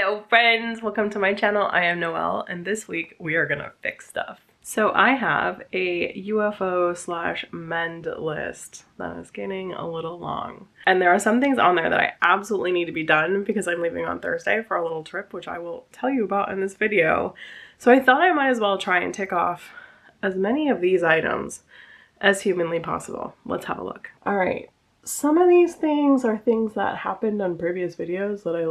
Hello friends, welcome to my channel. I am Noelle and this week we are gonna fix stuff. So I have a UFO slash mend list that is getting a little long. And there are some things on there that I absolutely need to be done because I'm leaving on Thursday for a little trip, which I will tell you about in this video. So I thought I might as well try and tick off as many of these items as humanly possible. Let's have a look. All right, some of these things are things that happened on previous videos that I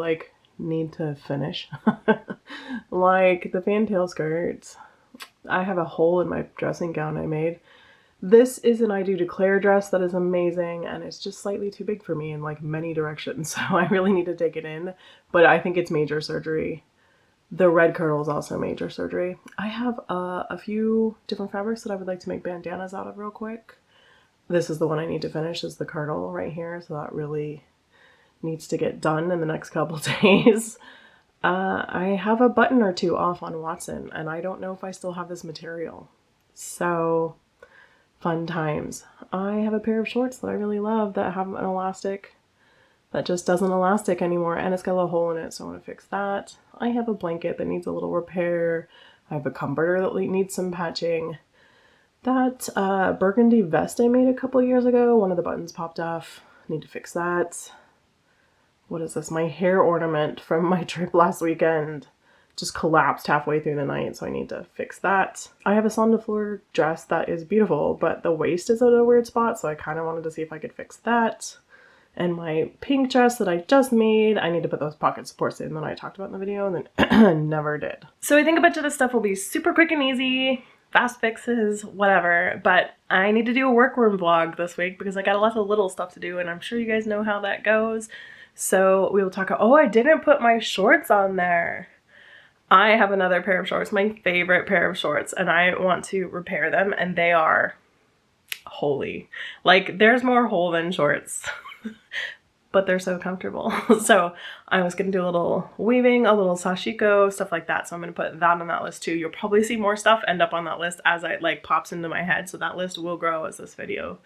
need to finish. Like the fantail skirts. I have a hole in my dressing gown I made. This is an I Do Declare dress that is amazing and it's just slightly too big for me in like many directions, so I really need to take it in, but I think it's major surgery. The red kirtle is also major surgery. I have a few different fabrics that I would like to make bandanas out of real quick. This is the one I need to finish, is the kirtle right here, so that really needs to get done in the next couple days. I have a button or two off on Watson and I don't know if I still have this material. So fun times. I have a pair of shorts that I really love that have an elastic that just doesn't elastic anymore and it's got a little hole in it, so I want to fix that. I have a blanket that needs a little repair. I have a comforter that needs some patching. That burgundy vest I made a couple years ago, one of the buttons popped off. Need to fix that. What is this? My hair ornament from my trip last weekend just collapsed halfway through the night, so I need to fix that. I have a Son de Fleur dress that is beautiful, but the waist is at a weird spot, so I kind of wanted to see if I could fix that. And my pink dress that I just made, I need to put those pocket supports in that I talked about in the video and then never did. So I think a bunch of this stuff will be super quick and easy, fast fixes, whatever, but I need to do a workroom vlog this week because I got a lot of little stuff to do and I'm sure you guys know how that goes. So we will talk about, oh, I didn't put my shorts on there. I have another pair of shorts, my favorite pair of shorts, and I want to repair them, and they are holy. Like, there's more hole than shorts, but they're so comfortable. So I was gonna do a little weaving, a little Sashiko, stuff like that. So I'm gonna put that on that list too. You'll probably see more stuff end up on that list as it pops into my head. So that list will grow as this video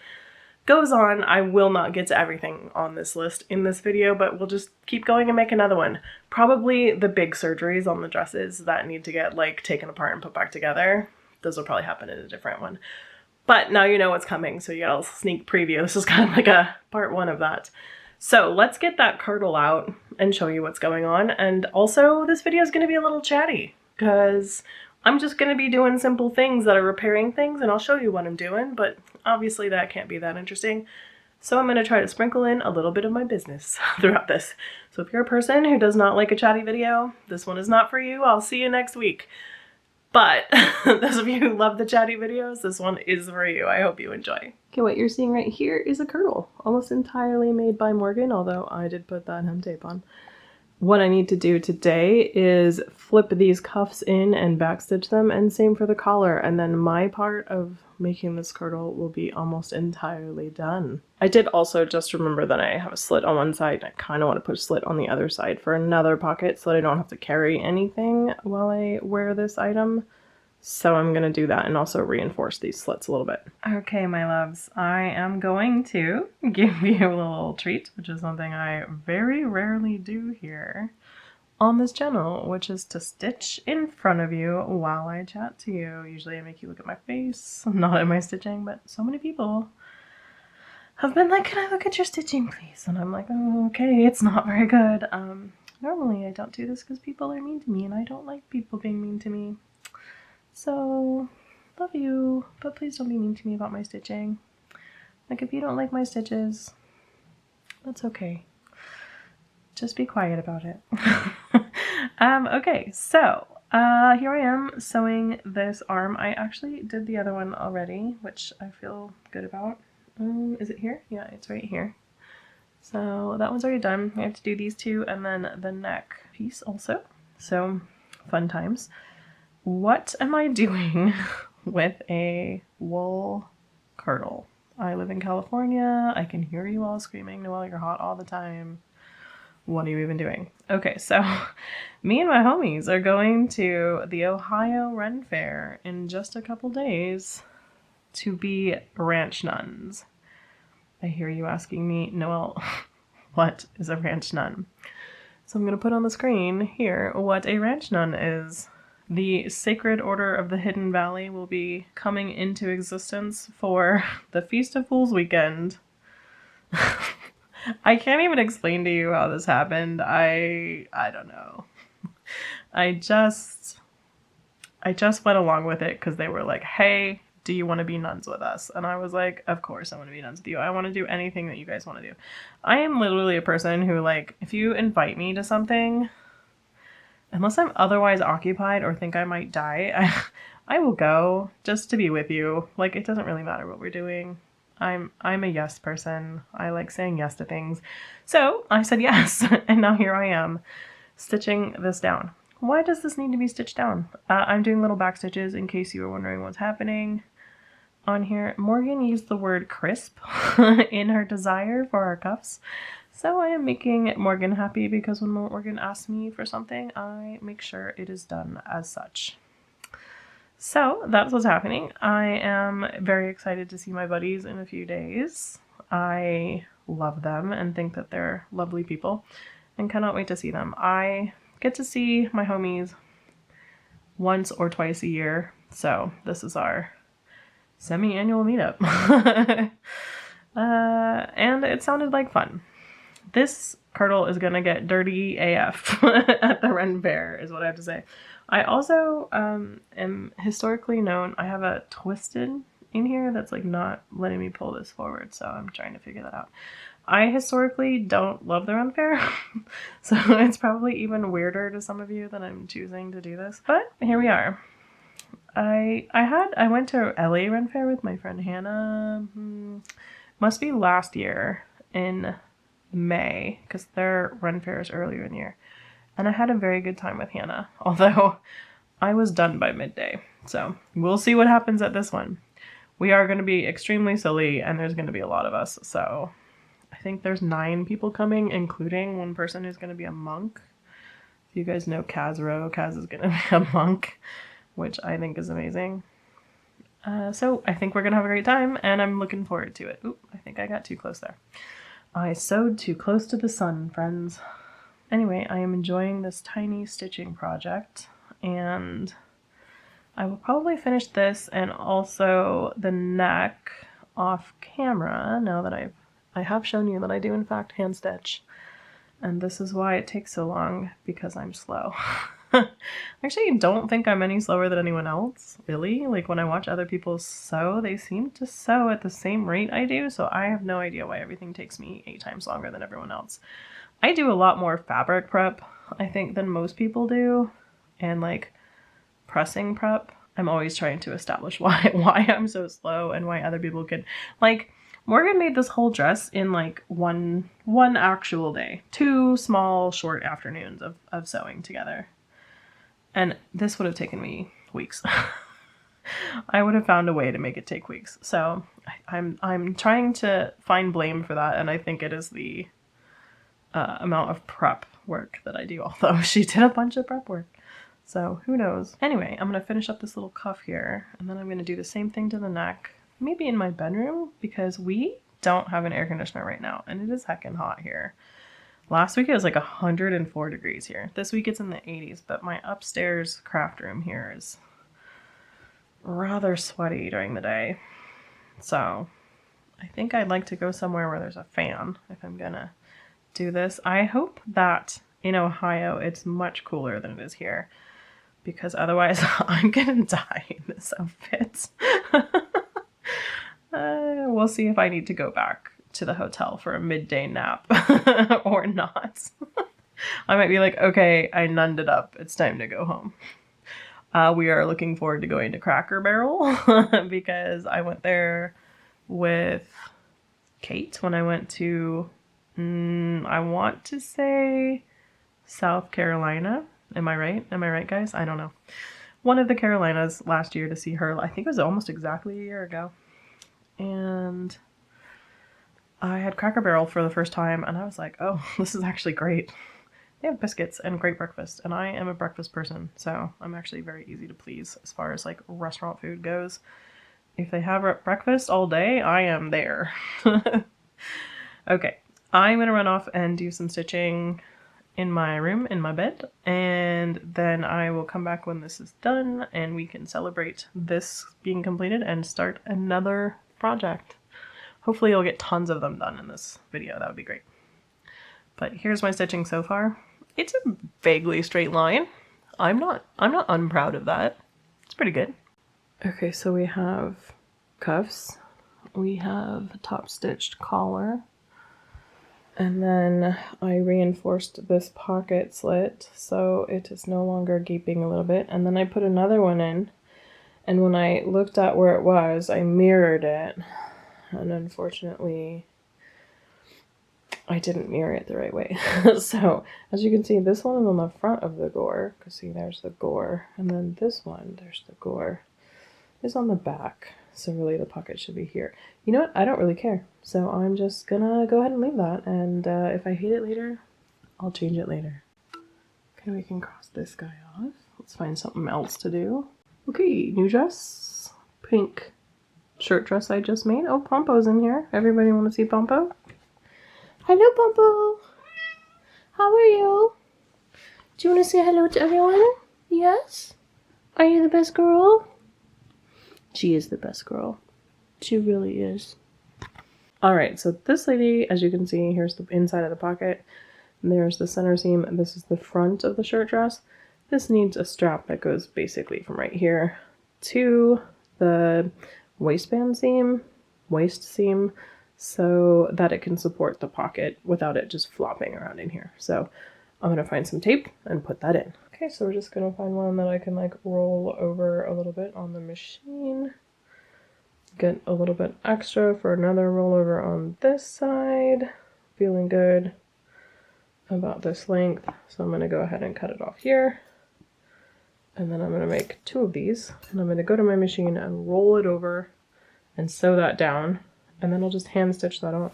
goes on. I will not get to everything on this list in this video, but we'll just keep going and make another one. Probably the big surgeries on the dresses that need to get taken apart and put back together. Those will probably happen in a different one. But now you know what's coming, so you got a sneak preview. This is kind of like a part one of that. So let's get that kirtle out and show you what's going on. And also this video is going to be a little chatty because I'm just going to be doing simple things that are repairing things, and I'll show you what I'm doing, but obviously that can't be that interesting. So I'm going to try to sprinkle in a little bit of my business throughout this. So if you're a person who does not like a chatty video, this one is not for you. I'll see you next week. But those of you who love the chatty videos, this one is for you. I hope you enjoy. Okay, what you're seeing right here is a kirtle, almost entirely made by Morgan, although I did put that hem tape on. What I need to do today is flip these cuffs in and backstitch them, and same for the collar, and then my part of making this kirtle will be almost entirely done. I did also just remember that I have a slit on one side, and I kind of want to put a slit on the other side for another pocket so that I don't have to carry anything while I wear this item. So I'm going to do that and also reinforce these slits a little bit. Okay, my loves, I am going to give you a little treat, which is something I very rarely do here on this channel, which is to stitch in front of you while I chat to you. Usually I make you look at my face, not at my stitching, but so many people have been like, can I look at your stitching, please? And I'm like, oh, okay, it's not very good. Normally I don't do this because people are mean to me and I don't like people being mean to me. So, love you, but please don't be mean to me about my stitching. Like, if you don't like my stitches, that's okay. Just be quiet about it. Okay, so, here I am sewing this arm. I actually did the other one already, which I feel good about. Is it here? Yeah, it's right here. So, that one's already done. I have to do these two, and then the neck piece also. So, fun times. What am I doing with a wool kirtle? I live in California. I can hear you all screaming, Noelle, you're hot all the time. What are you even doing? Okay, so me and my homies are going to the Ohio Ren Fair in just a couple days to be ranch nuns. I hear you asking me, Noelle, what is a ranch nun? So I'm going to put on the screen here what a ranch nun is. The Sacred Order of the Hidden Valley will be coming into existence for the Feast of Fools weekend. I can't even explain to you how this happened. I don't know. I just went along with it because they were like, hey, do you want to be nuns with us? And I was like, of course I want to be nuns with you. I want to do anything that you guys want to do. I am literally a person who, like, if you invite me to something, unless I'm otherwise occupied or think I might die, I will go just to be with you. Like, it doesn't really matter what we're doing. I'm a yes person. I like saying yes to things. So I said yes, and now here I am stitching this down. Why does this need to be stitched down? I'm doing little back stitches in case you were wondering what's happening on here. Morgan used the word crisp in her desire for our cuffs. So I am making Morgan happy because when Morgan asks me for something, I make sure it is done as such. So that's what's happening. I am very excited to see my buddies in a few days. I love them and think that they're lovely people and cannot wait to see them. I get to see my homies once or twice a year. So this is our semi-annual meetup. And it sounded like fun. This kirtle is gonna get dirty AF at the Ren Fair, is what I have to say. I also am historically known, I have a twisted in here that's like not letting me pull this forward, so I'm trying to figure that out. I historically don't love the Ren Fair, so it's probably even weirder to some of you that I'm choosing to do this, but here we are. I went to LA Ren Fair with my friend Hannah, must be last year in May, because their Ren Fair is earlier in the year, and I had a very good time with Hannah, although I was done by midday, so we'll see what happens at this one. We are going to be extremely silly, and there's going to be a lot of us, so I think there's 9 people coming, including one person who's going to be a monk. If you guys know Kazro, Kaz is going to be a monk, which I think is amazing. So I think we're going to have a great time, and I'm looking forward to it. Oop, I think I got too close there. I sewed too close to the sun, friends. Anyway, I am enjoying this tiny stitching project, and I will probably finish this and also the neck off camera now that I have shown you that I do in fact hand stitch. And this is why it takes so long, because I'm slow. Actually, I don't think I'm any slower than anyone else, really. Like, when I watch other people sew, they seem to sew at the same rate I do, so I have no idea why everything takes me 8 times longer than everyone else. I do a lot more fabric prep, I think, than most people do, and like pressing prep. I'm always trying to establish why I'm so slow and why other people could, like, Morgan made this whole dress in like one actual day. 2 small short afternoons of sewing together. And this would have taken me weeks. I would have found a way to make it take weeks. So I'm trying to find blame for that, and I think it is the amount of prep work that I do, although she did a bunch of prep work. So who knows? Anyway, I'm going to finish up this little cuff here, and then I'm going to do the same thing to the neck. Maybe in my bedroom, because we don't have an air conditioner right now, and it is heckin' hot here. Last week it was like 104 degrees here. This week it's in the 80s, but my upstairs craft room here is rather sweaty during the day. So I think I'd like to go somewhere where there's a fan if I'm gonna do this. I hope that in Ohio it's much cooler than it is here, because otherwise I'm gonna die in this outfit. We'll see if I need to go back to the hotel for a midday nap or not. I might be like, okay, I nunned it up. It's time to go home. We are looking forward to going to Cracker Barrel because I went there with Kate when I went to, I want to say South Carolina. Am I right? Am I right, guys? I don't know. One of the Carolinas last year to see her. I think it was almost exactly a year ago. And I had Cracker Barrel for the first time, and I was like, oh, this is actually great. They have biscuits and great breakfast, and I am a breakfast person, so I'm actually very easy to please as far as like restaurant food goes. If they have breakfast all day, I am there. Okay, I'm gonna run off and do some stitching in my room, in my bed, and then I will come back when this is done and we can celebrate this being completed and start another project. Hopefully I'll get tons of them done in this video. That would be great. But here's my stitching so far. It's a vaguely straight line. I'm not unproud of that. It's pretty good. Okay, so we have cuffs. We have a top stitched collar. And then I reinforced this pocket slit so it is no longer gaping a little bit. And then I put another one in. And when I looked at where it was, I mirrored it. And unfortunately, I didn't mirror it the right way. So, as you can see, this one is on the front of the gore. Because see, there's the gore. And then this one, there's the gore, is on the back. So really the pocket should be here. You know what? I don't really care. So I'm just gonna go ahead and leave that. And if I hate it later, I'll change it later. Okay, we can cross this guy off. Let's find something else to do. Okay, new dress. Pink shirt dress I just made. Oh, Pompo's in here. Everybody want to see Pompo? Hello, Pompo. How are you? Do you want to say hello to everyone? Yes? Are you the best girl? She is the best girl. She really is. Alright, so this lady, as you can see, here's the inside of the pocket. And there's the center seam, and this is the front of the shirt dress. This needs a strap that goes basically from right here to the waistband seam, waist seam, so that it can support the pocket without it just flopping around in here. So I'm going to find some tape and put that in. Okay, so we're just going to find one that I can like roll over a little bit on the machine. Get a little bit extra for another rollover on this side. Feeling good about this length. So I'm going to go ahead and cut it off here. And then I'm going to make 2 of these. And I'm going to go to my machine and roll it over and sew that down. And then I'll just hand stitch that on.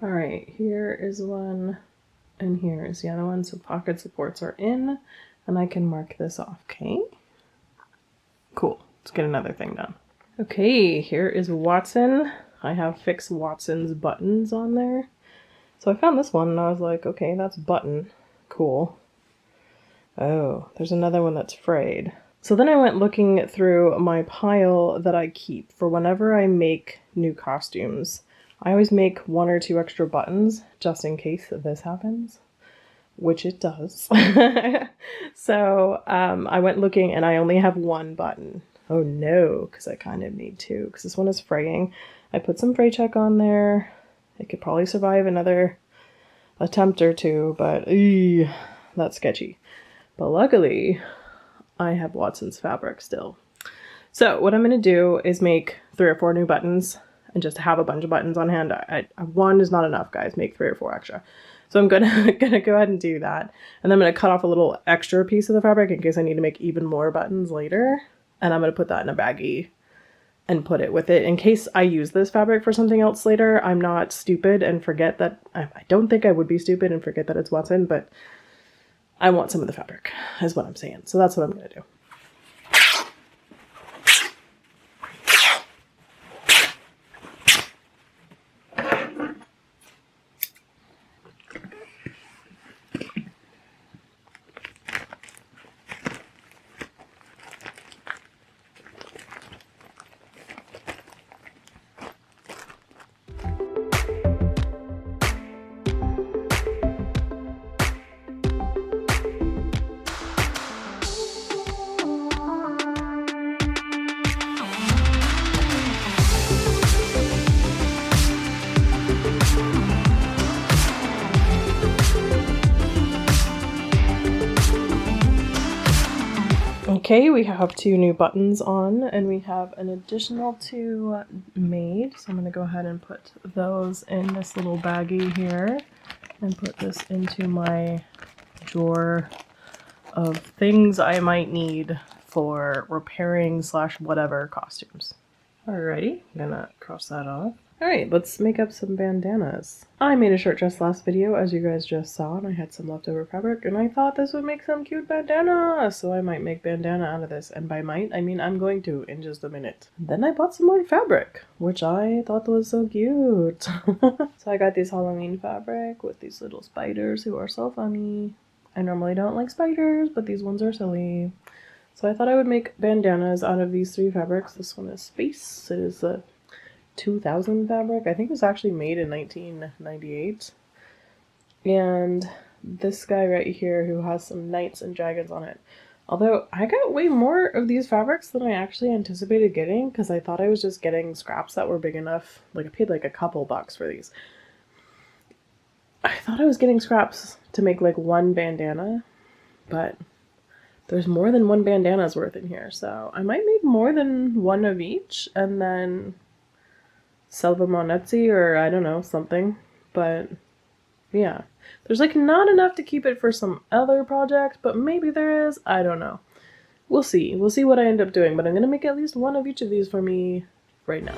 Alright, here is one, and here is the other one, so pocket supports are in, and I can mark this off, okay? Cool, let's get another thing done. Okay, here is Watson. I have fixed Watson's buttons on there. So I found this one, and I was like, okay, that's button. Cool. Oh, there's another one that's frayed. So then I went looking through my pile that I keep for whenever I make new costumes. I always make 1 or 2 extra buttons just in case this happens, which it does. So I went looking and I only have 1 button. Oh no, because I kind of need 2 because this one is fraying. I put some fray check on there. It could probably survive another attempt or 2, but that's sketchy. But luckily, I have Watson's fabric still. So what I'm going to do is make 3 or 4 new buttons. And just have a bunch of buttons on hand. 1 is not enough, guys. Make 3 or 4 extra. So I'm gonna go ahead and do that. And then I'm gonna cut off a little extra piece of the fabric in case I need to make even more buttons later. And I'm gonna put that in a baggie and put it with it in case I use this fabric for something else later. I'm not stupid and forget that. I don't think I would be stupid and forget that it's Watson, but I want some of the fabric, is what I'm saying. So that's what I'm gonna do. Okay, we have 2 new buttons on, and we have an additional 2 made. So I'm going to go ahead and put those in this little baggie here, and put this into my drawer of things I might need for repairing / whatever costumes. Alrighty, I'm gonna cross that off. Alright, let's make up some bandanas. I made a short dress last video, as you guys just saw, and I had some leftover fabric, and I thought this would make some cute bandana, so I might make bandana out of this. And by might, I mean I'm going to in just a minute. Then I bought some more fabric, which I thought was so cute. So I got this Halloween fabric with these little spiders who are so funny. I normally don't like spiders, but these ones are silly. So I thought I would make bandanas out of these 3 fabrics. This one is Space. It is a 2000 fabric. I think it was actually made in 1998. And this guy right here who has some knights and dragons on it. Although I got way more of these fabrics than I actually anticipated getting, because I thought I was just getting scraps that were big enough. Like I paid like a couple bucks for these. I thought I was getting scraps to make like 1 bandana, but there's more than 1 bandana's worth in here. So I might make more than 1 of each and then sell them on Etsy or I don't know, something. But yeah, there's like not enough to keep it for some other project, but maybe there is. I don't know. We'll see. We'll see what I end up doing, but I'm gonna make at least 1 of each of these for me right now.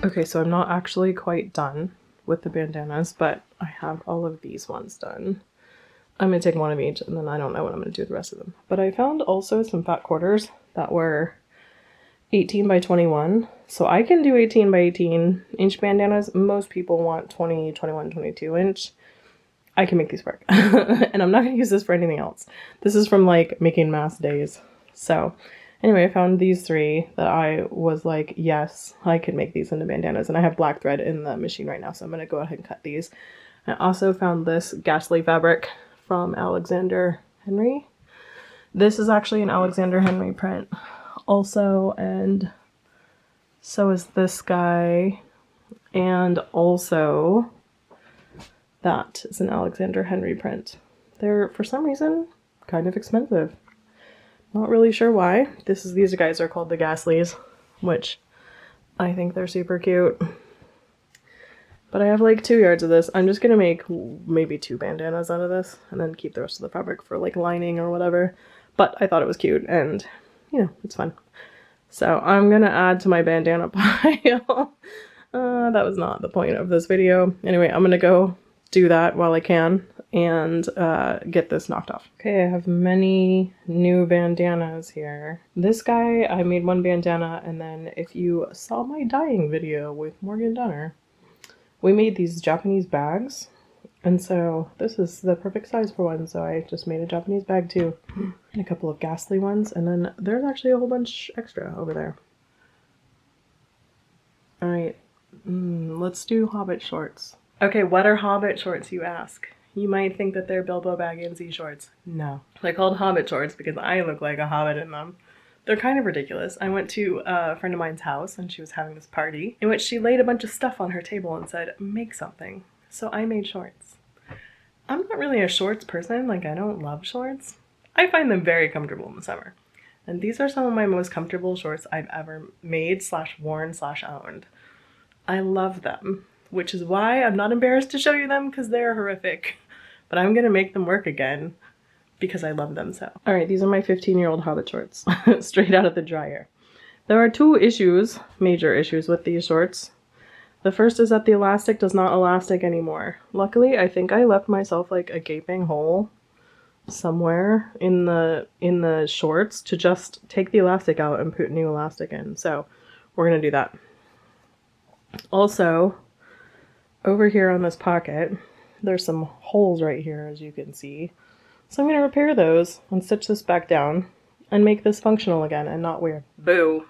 Okay, so I'm not actually quite done with the bandanas, but I have all of these ones done. I'm going to take 1 of each, and then I don't know what I'm going to do with the rest of them. But I found also some fat quarters that were 18 by 21. So I can do 18 by 18 inch bandanas. Most people want 20, 21, 22 inch. I can make these work. And I'm not going to use this for anything else. This is from like making mask days. So anyway, I found these 3 that I was like, yes, I could make these into bandanas. And I have black thread in the machine right now, so I'm going to go ahead and cut these. I also found this ghastly fabric from Alexander Henry. This is actually an Alexander Henry print also, and so is this guy. And also, that is an Alexander Henry print. They're, for some reason, kind of expensive. Not really sure why. These guys are called the Ghastlies, which I think they're super cute. But I have like 2 yards of this. I'm just gonna make maybe 2 bandanas out of this and then keep the rest of the fabric for like lining or whatever. But I thought it was cute and, you know, it's fun. So I'm gonna add to my bandana pile. That was not the point of this video. Anyway, I'm gonna go do that while I can and get this knocked off. Okay, I have many new bandanas here. This guy, I made 1 bandana, and then if you saw my dyeing video with Morgan Dunner, we made these Japanese bags, and so this is the perfect size for one, so I just made a Japanese bag too, and a couple of ghastly ones, and then there's actually a whole bunch extra over there. Alright, let's do hobbit shorts. Okay, what are hobbit shorts, you ask? You might think that they're Bilbo Baggins-y shorts. No. They're called hobbit shorts because I look like a hobbit in them. They're kind of ridiculous. I went to a friend of mine's house and she was having this party in which she laid a bunch of stuff on her table and said, make something. So I made shorts. I'm not really a shorts person. Like, I don't love shorts. I find them very comfortable in the summer. And these are some of my most comfortable shorts I've ever made / worn / owned. I love them, which is why I'm not embarrassed to show you them because they're horrific. But I'm gonna make them work again because I love them so. Alright, these are my 15-year-old hobbit shorts, straight out of the dryer. There are 2 issues, major issues with these shorts. The first is that the elastic does not elastic anymore. Luckily, I think I left myself like a gaping hole somewhere in the shorts to just take the elastic out and put new elastic in. So we're gonna do that. Also, over here on this pocket, there's some holes right here, as you can see. So I'm going to repair those and stitch this back down and make this functional again and not weird. Boo!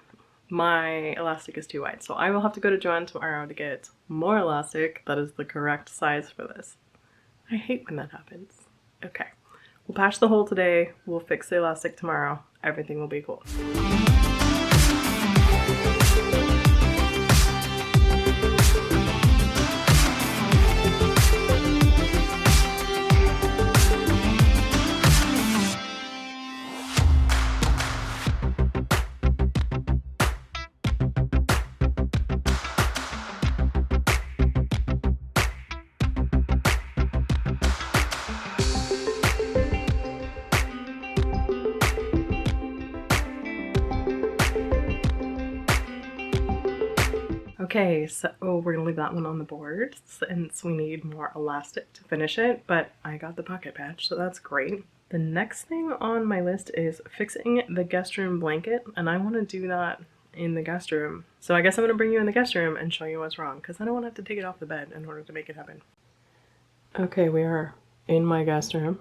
My elastic is too wide, so I will have to go to Joann tomorrow to get more elastic that is the correct size for this. I hate when that happens. Okay, we'll patch the hole today, we'll fix the elastic tomorrow, everything will be cool. Okay, so we're gonna leave that one on the board since we need more elastic to finish it, but I got the pocket patch, so that's great. The next thing on my list is fixing the guest room blanket, and I want to do that in the guest room. So I guess I'm gonna bring you in the guest room and show you what's wrong, because I don't want to have to take it off the bed in order to make it happen. Okay, we are in my guest room.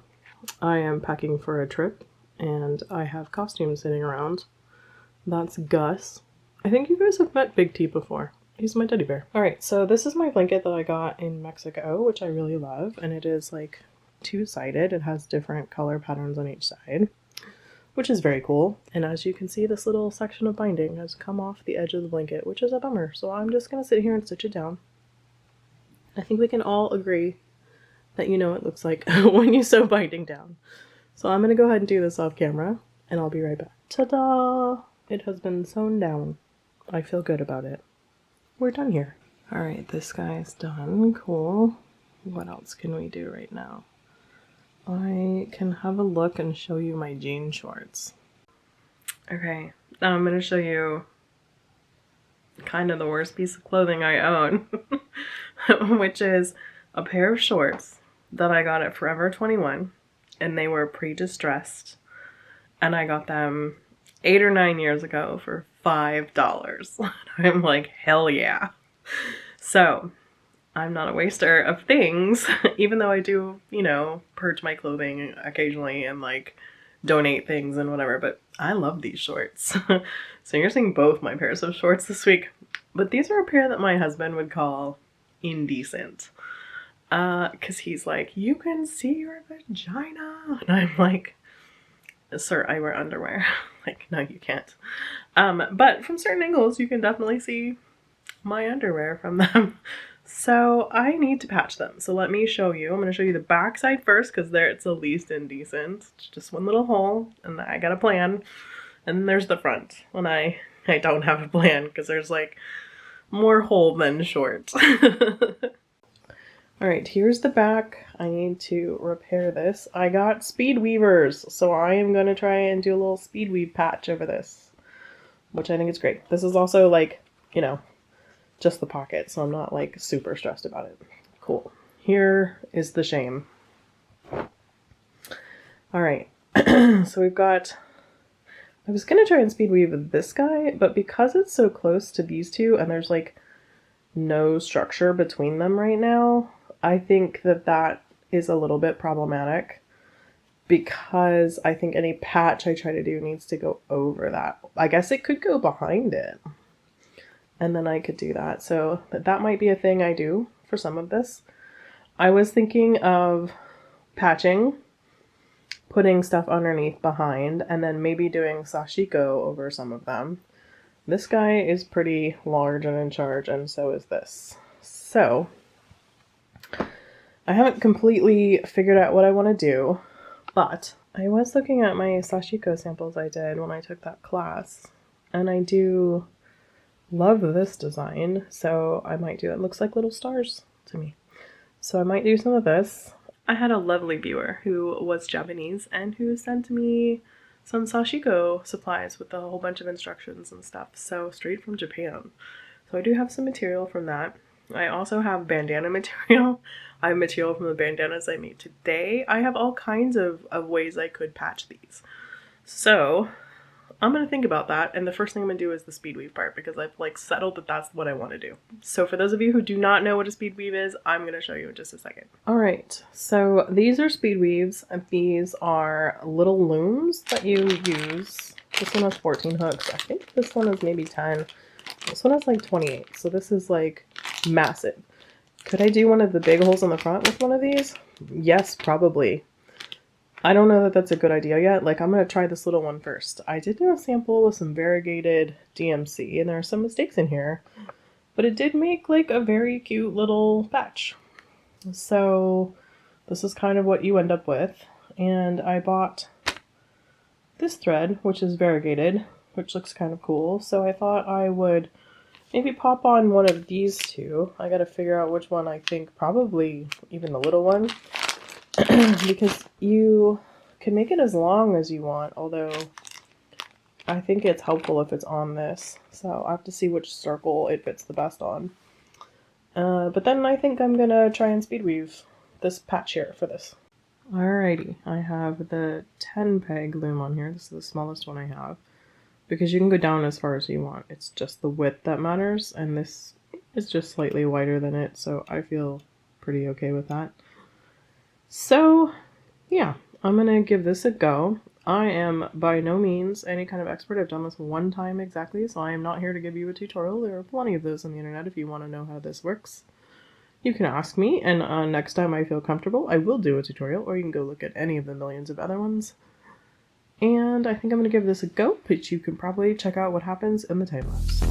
I am packing for a trip, and I have costumes sitting around. That's Gus. I think you guys have met Big T before. He's my teddy bear. Alright, so this is my blanket that I got in Mexico, which I really love, and it is like two-sided. It has different color patterns on each side, which is very cool. And as you can see, this little section of binding has come off the edge of the blanket, which is a bummer. So I'm just gonna sit here and stitch it down. I think we can all agree that you know what it looks like when you sew binding down. So I'm gonna go ahead and do this off camera, and I'll be right back. Ta-da! It has been sewn down. I feel good about it. We're done here. Alright, this guy's done. Cool. What else can we do right now? I can have a look and show you my jean shorts. Okay, now I'm going to show you kind of the worst piece of clothing I own, which is a pair of shorts that I got at Forever 21, and they were pre-distressed, and I got them 8 or 9 years ago for $5. I'm like, hell yeah. So I'm not a waster of things, even though I do, you know, purge my clothing occasionally and like donate things and whatever, but I love these shorts. So you're seeing both my pairs of shorts this week, but these are a pair that my husband would call indecent. Cause he's like, you can see your vagina. And I'm like, sir, I wear underwear. Like, no, you can't. But from certain angles, you can definitely see my underwear from them. So I need to patch them. So let me show you. I'm going to show you the back side first, because there it's the least indecent. It's just one little hole, and I got a plan. And then there's the front, when I don't have a plan, because there's like more hole than short. Alright, here's the back. I need to repair this. I got speed weavers, so I am going to try and do a little speed weave patch over this, which I think is great. This is also like, you know, just the pocket, so I'm not like super stressed about it. Cool. Here is the shame. Alright, so we've got, I was going to try and speed weave this guy, but because it's so close to these two and there's like no structure between them right now, I think that that is a little bit problematic, because I think any patch I try to do needs to go over that. I guess it could go behind it, and then I could do that. So that might be a thing I do for some of this. I was thinking of patching, putting stuff underneath behind, and then maybe doing Sashiko over some of them. This guy is pretty large and in charge, and so is this. So I haven't completely figured out what I want to do, but I was looking at my Sashiko samples I did when I took that class, and I do love this design, so I might do it. It looks like little stars to me. So I might do some of this. I had a lovely viewer who was Japanese and who sent me some Sashiko supplies with a whole bunch of instructions and stuff, so straight from Japan. So I do have some material from that. I also have bandana material. I have material from the bandanas I made today. I have all kinds of ways I could patch these. So I'm going to think about that, and the first thing I'm going to do is the speed weave part, because I've like settled that that's what I want to do. So for those of you who do not know what a speed weave is, I'm going to show you in just a second. Alright, so these are speed weaves, and these are little looms that you use. This one has 14 hooks. I think this one is maybe 10. This one has like 28, so this is like massive. Could I do one of the big holes on the front with one of these? Yes, probably. I don't know that that's a good idea yet. Like, I'm going to try this little one first. I did do a sample with some variegated DMC, and there are some mistakes in here, but it did make like a very cute little patch. So this is kind of what you end up with. And I bought this thread, which is variegated, which looks kind of cool. So I thought I would maybe pop on one of these two. I gotta figure out which one I think, probably even the little one. Because you can make it as long as you want, although I think it's helpful if it's on this. So I have to see which circle it fits the best on. But then I think I'm gonna try and speed weave this patch here for this. Alrighty, I have the 10 peg loom on here. This is the smallest one I have. Because you can go down as far as you want. It's just the width that matters, and this is just slightly wider than it, so I feel pretty okay with that. So, yeah, I'm gonna give this a go. I am by no means any kind of expert. I've done this one time exactly, so I am not here to give you a tutorial. There are plenty of those on the internet if you want to know how this works. You can ask me, and next time I feel comfortable, I will do a tutorial, or you can go look at any of the millions of other ones. And I think I'm going to give this a go, but you can probably check out what happens in the time lapse.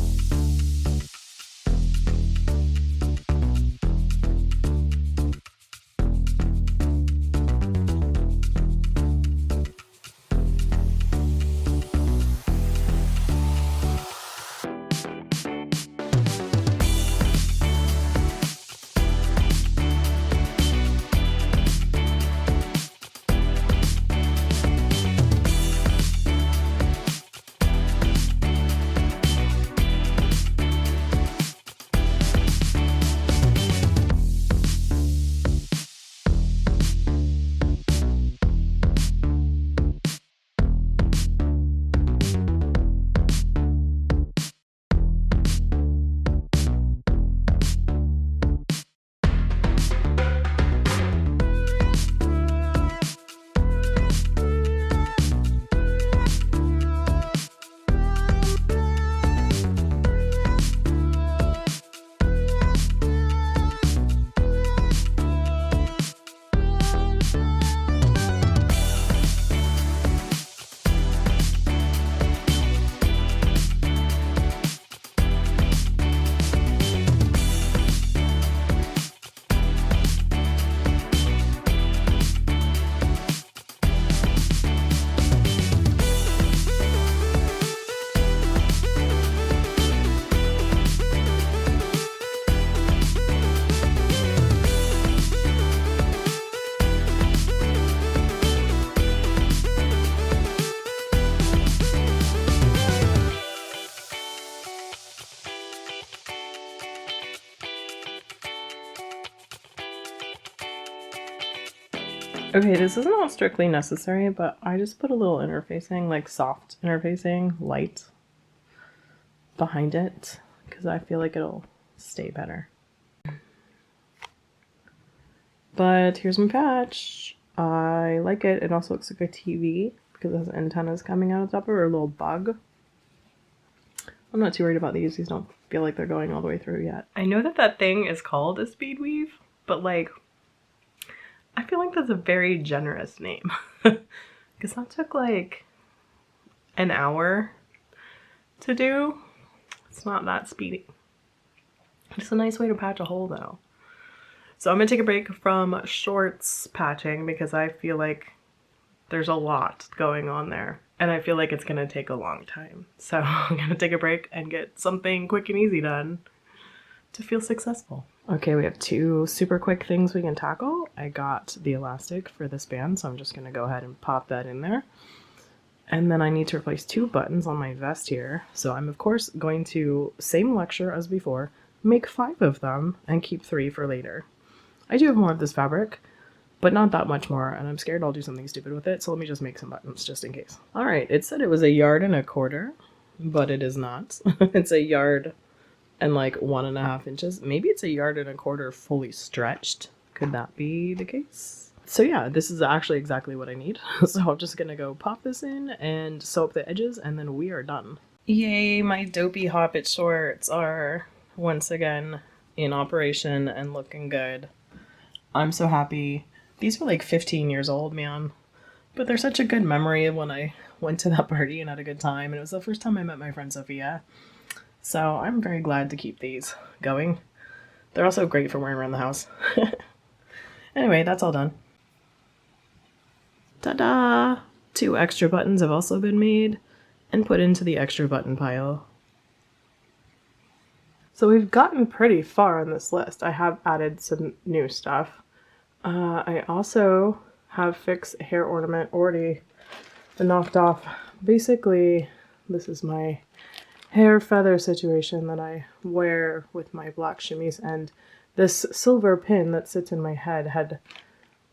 Okay, this is not strictly necessary, but I just put a little interfacing, like soft interfacing, light, behind it, because I feel like it'll stay better. But here's my patch. I like it. It also looks like a TV, because it has antennas coming out of the top of it, or a little bug. I'm not too worried about these. These don't feel like they're going all the way through yet. I know that that thing is called a speed weave, but like, I feel like that's a very generous name. Because that took like an hour to do. It's not that speedy. It's a nice way to patch a hole though. So I'm gonna take a break from shorts patching because I feel like there's a lot going on there. And I feel like it's gonna take a long time. So I'm gonna take a break and get something quick and easy done to feel successful. Okay, we have two super quick things we can tackle. I got the elastic for this band, so I'm just gonna go ahead and pop that in there. And then I need to replace two buttons on my vest here. So I'm of course going to, same lecture as before, make 5 of them and keep 3 for later. I do have more of this fabric, but not that much more, and I'm scared I'll do something stupid with it, so let me just make some buttons just in case. All right, it said it was 1.25 yards, but it is not. It's 1 yard and like 1.5 inches. Maybe it's 1.25 yards fully stretched. Could that be the case? So yeah, this is actually exactly what I need. So I'm just gonna go pop this in and sew up the edges, and then we are done. Yay, my dopey hobbit shorts are once again in operation and looking good. I'm so happy. These were like 15 years old, man. But they're such a good memory of when I went to that party and had a good time. And it was the first time I met my friend Sophia. So I'm very glad to keep these going. They're also great for wearing around the house. Anyway, that's all done. Ta-da! 2 extra buttons have also been made and put into the extra button pile. So we've gotten pretty far on this list. I have added some new stuff. I also have fixed a hair ornament already been knocked off. Basically, This is my hair feather situation that I wear with my black chemise, and this silver pin that sits in my head had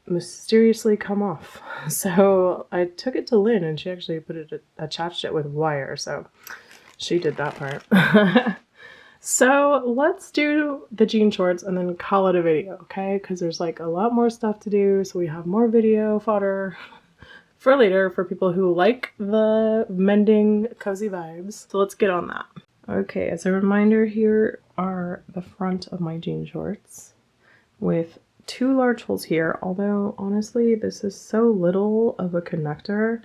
mysteriously come off. So I took it to Lynn and she actually attached it with wire, so she did that part. So let's do the jean shorts and then call it a video, okay? Because there's like a lot more stuff to do, so we have more video fodder for later for people who like the mending cozy vibes. So let's get on that. Okay, as a reminder, here are the front of my jean shorts with 2 large holes here, although honestly this is so little of a connector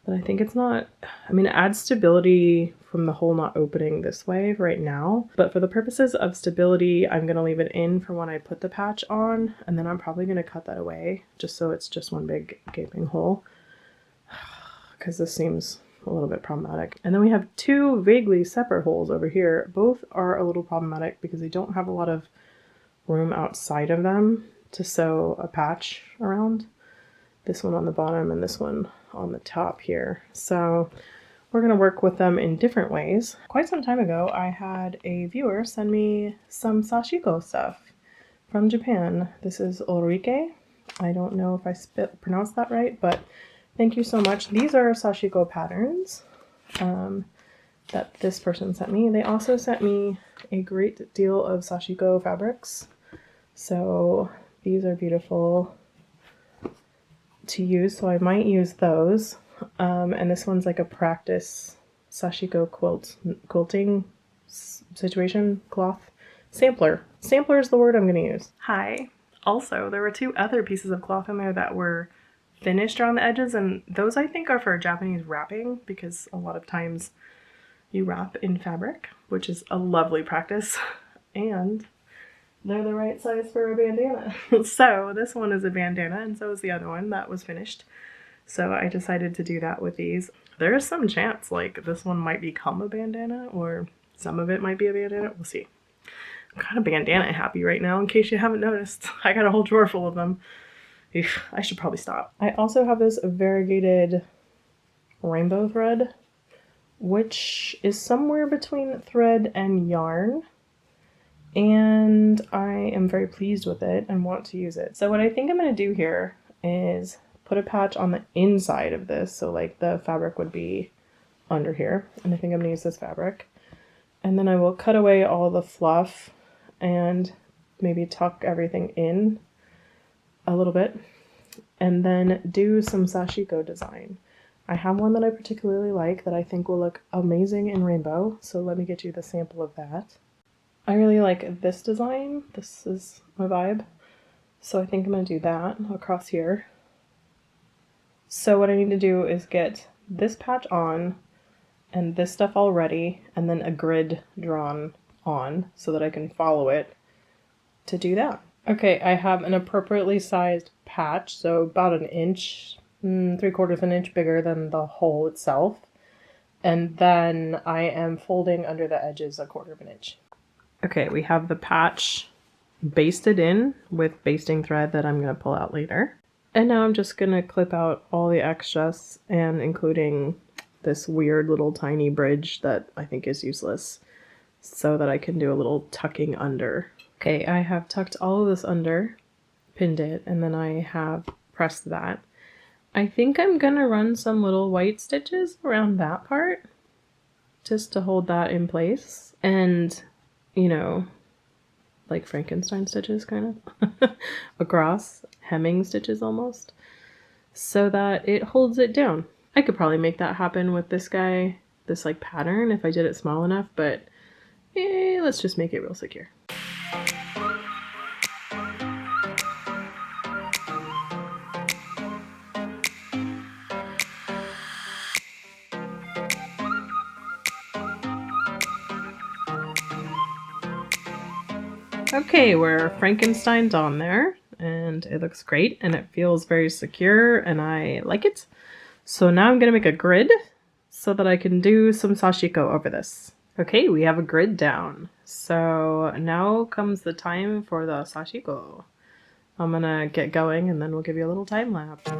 that I think it's not, I mean, it adds stability from the hole not opening this way right now, but for the purposes of stability, I'm going to leave it in for when I put the patch on, and then I'm probably going to cut that away just so it's just one big gaping hole, because this seems a little bit problematic. And then we have 2 vaguely separate holes over here. Both are a little problematic because they don't have a lot of room outside of them to sew a patch around. This one on the bottom and this one on the top here. So we're going to work with them in different ways. Quite some time ago, I had a viewer send me some Sashiko stuff from Japan. This is Ulrike. I don't know if I pronounced that right, but thank you so much. These are Sashiko patterns that this person sent me. They also sent me a great deal of Sashiko fabrics. So these are beautiful to use, so I might use those. And this one's like a practice Sashiko quilting situation cloth sampler. Sampler is the word I'm going to use. Hi. Also, there were 2 other pieces of cloth in there that were finished around the edges, and those I think are for Japanese wrapping, because a lot of times you wrap in fabric, which is a lovely practice, and they're the right size for a bandana. So this one is a bandana, and so is the other one that was finished. So I decided to do that with these. There's some chance like this one might become a bandana, or some of it might be a bandana. We'll see. I'm kind of bandana happy right now, in case you haven't noticed. I got a whole drawer full of them. I should probably stop. I also have this variegated rainbow thread, which is somewhere between thread and yarn. And I am very pleased with it and want to use it. So what I think I'm going to do here is put a patch on the inside of this, so like the fabric would be under here, and I think I'm going to use this fabric. And then I will cut away all the fluff and maybe tuck everything in a little bit, and then do some Sashiko design. I have one that I particularly like that I think will look amazing in rainbow, so let me get you the sample of that. I really like this design. This is my vibe. So I think I'm going to do that across here. So what I need to do is get this patch on and this stuff all ready, and then a grid drawn on so that I can follow it to do that. Okay, I have an appropriately sized patch, so about 1 inch, 3/4 inch bigger than the hole itself. And then I am folding under the edges 1/4 inch. Okay, we have the patch basted in with basting thread that I'm going to pull out later. And now I'm just going to clip out all the excess, and including this weird little tiny bridge that I think is useless, so that I can do a little tucking under. Okay, I have tucked all of this under, pinned it, and then I have pressed that. I think I'm going to run some little white stitches around that part just to hold that in place. And you know, like Frankenstein stitches kind of across, hemming stitches almost, so that it holds it down. I could probably make that happen with this guy, this like pattern, if I did it small enough, but let's just make it real secure. Okay, we're Frankenstein's on there, and it looks great, and it feels very secure, and I like it. So now I'm going to make a grid so that I can do some Sashiko over this. Okay, we have a grid down. So now comes the time for the Sashiko. I'm going to get going, and then we'll give you a little time lapse.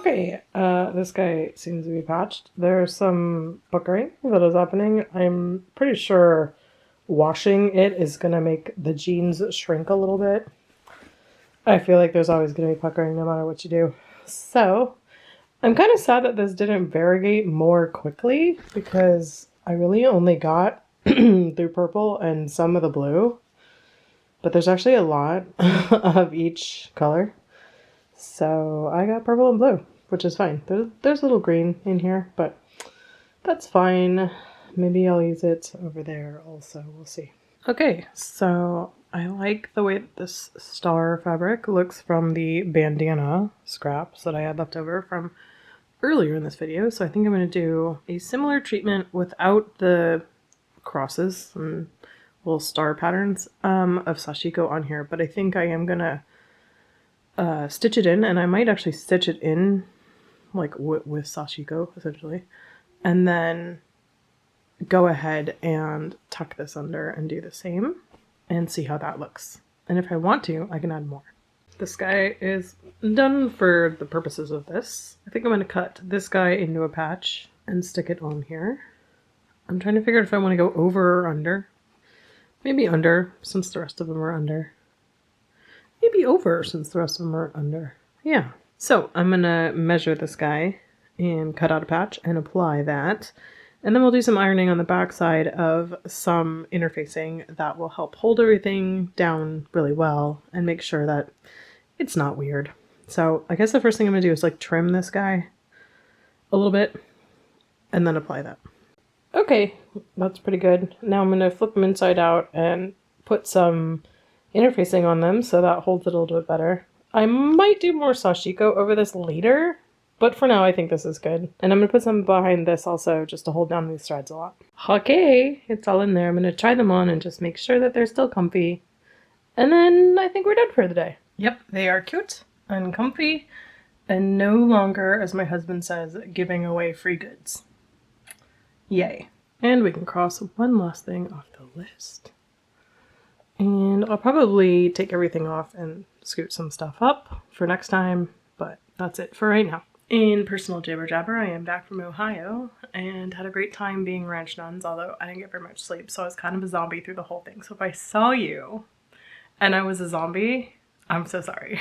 Okay, this guy seems to be patched. There's some puckering that is happening. I'm pretty sure washing it is going to make the jeans shrink a little bit. I feel like there's always going to be puckering no matter what you do. So, I'm kind of sad that this didn't variegate more quickly because I really only got through purple and some of the blue. But there's actually a lot of each color. So I got purple and blue, which is fine. There's a little green in here, but that's fine. Maybe I'll use it over there also. We'll see. Okay, so I like the way that this star fabric looks from the bandana scraps that I had left over from earlier in this video. So I think I'm going to do a similar treatment without the crosses and little star patterns of Sashiko on here, but I think I am going to stitch it in, and I might actually stitch it in like with Sashiko essentially, and then go ahead and tuck this under and do the same and see how that looks. And if I want to, I can add more. This guy is done for the purposes of this. I think I'm going to cut this guy into a patch and stick it on here. I'm trying to figure out if I want to go over or under. Maybe under, since the rest of them are under. Maybe over, since the rest of them are under. Yeah. So I'm going to measure this guy and cut out a patch and apply that. And then we'll do some ironing on the back side of some interfacing that will help hold everything down really well and make sure that it's not weird. So I guess the first thing I'm going to do is like trim this guy a little bit and then apply that. Okay, that's pretty good. Now I'm going to flip them inside out and put some interfacing on them so that holds it a little bit better. I might do more Sashiko over this later, but for now I think this is good. And I'm going to put some behind this also just to hold down these threads a lot. Okay, it's all in there. I'm going to try them on and just make sure that they're still comfy. And then I think we're done for the day. Yep, they are cute and comfy and no longer, as my husband says, giving away free goods. Yay. And we can cross one last thing off the list. And I'll probably take everything off and scoot some stuff up for next time, but that's it for right now. In personal jabber jabber, I am back from Ohio and had a great time being ranch nuns, although I didn't get very much sleep, so I was kind of a zombie through the whole thing. So if I saw you and I was a zombie, I'm so sorry.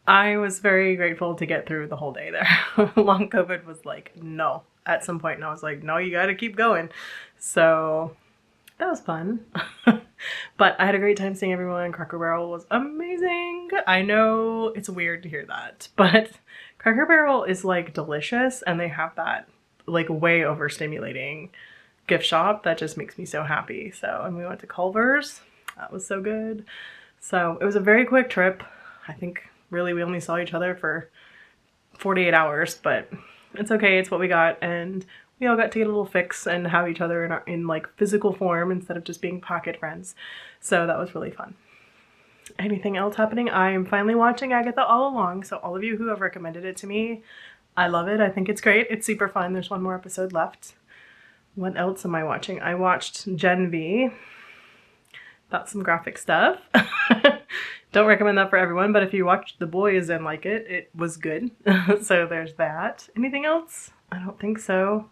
I was very grateful to get through the whole day there. Long COVID was like, no, at some point, and I was like, no, you gotta keep going. So that was fun. But I had a great time seeing everyone. Cracker Barrel was amazing. I know it's weird to hear that, but Cracker Barrel is like delicious, and they have that like way overstimulating gift shop that just makes me so happy. So, and we went to Culver's. That was so good. So it was a very quick trip. I think really we only saw each other for 48 hours, but it's okay. It's what we got, and we all got to get a little fix and have each other in like physical form instead of just being pocket friends. So that was really fun. Anything else happening? I am finally watching Agatha All Along. So all of you who have recommended it to me, I love it. I think it's great. It's super fun. There's one more episode left. What else am I watching? I watched Gen V. That's some graphic stuff. Don't recommend that for everyone, but if you watched The Boys and like it, it was good. So there's that. Anything else? I don't think so.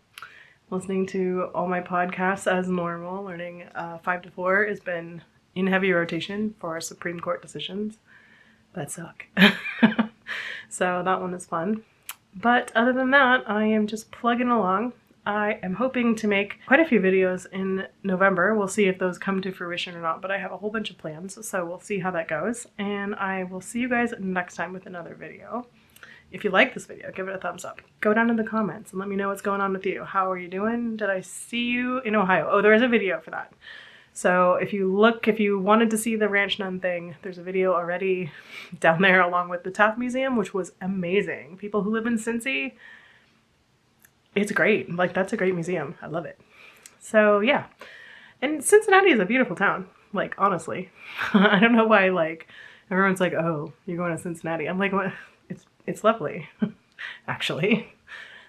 Listening to all my podcasts as normal. Learning 5 to 4 has been in heavy rotation for Supreme Court decisions that suck. So that one is fun. But other than that, I am just plugging along. I am hoping to make quite a few videos in November. We'll see if those come to fruition or not, but I have a whole bunch of plans, so we'll see how that goes. And I will see you guys next time with another video. If you like this video, give it a thumbs up. Go down in the comments and let me know what's going on with you. How are you doing? Did I see you in Ohio? Oh, there is a video for that. So if you wanted to see the Ranch Nun thing, there's a video already down there along with the Taft Museum, which was amazing. People who live in Cincy, it's great. Like, that's a great museum. I love it. So yeah. And Cincinnati is a beautiful town. Like, honestly. I don't know why, like, everyone's like, oh, you're going to Cincinnati. I'm like, what? It's lovely, actually.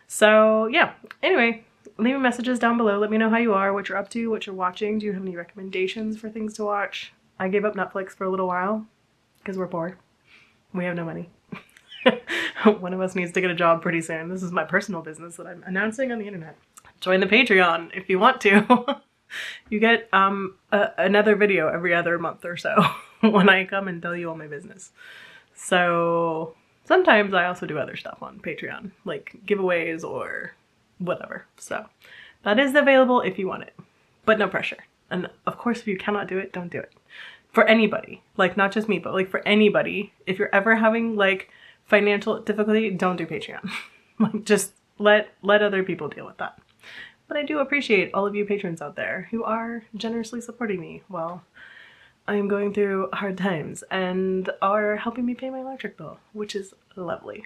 So yeah, anyway, leave me messages down below. Let me know how you are, what you're up to, what you're watching. Do you have any recommendations for things to watch? I gave up Netflix for a little while because we're poor. We have no money. One of us needs to get a job pretty soon. This is my personal business that I'm announcing on the internet. Join the Patreon if you want to. You get another video every other month or so when I come and tell you all my business. So sometimes I also do other stuff on Patreon, like giveaways or whatever. So that is available if you want it, but no pressure. And of course, if you cannot do it, don't do it. For anybody, like not just me, but like for anybody, if you're ever having like financial difficulty, don't do Patreon. Like just let other people deal with that. But I do appreciate all of you patrons out there who are generously supporting me while I am going through hard times and are helping me pay my electric bill, which is lovely.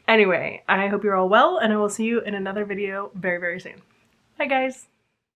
Anyway, I hope you're all well, and I will see you in another video very, very soon. Bye, guys.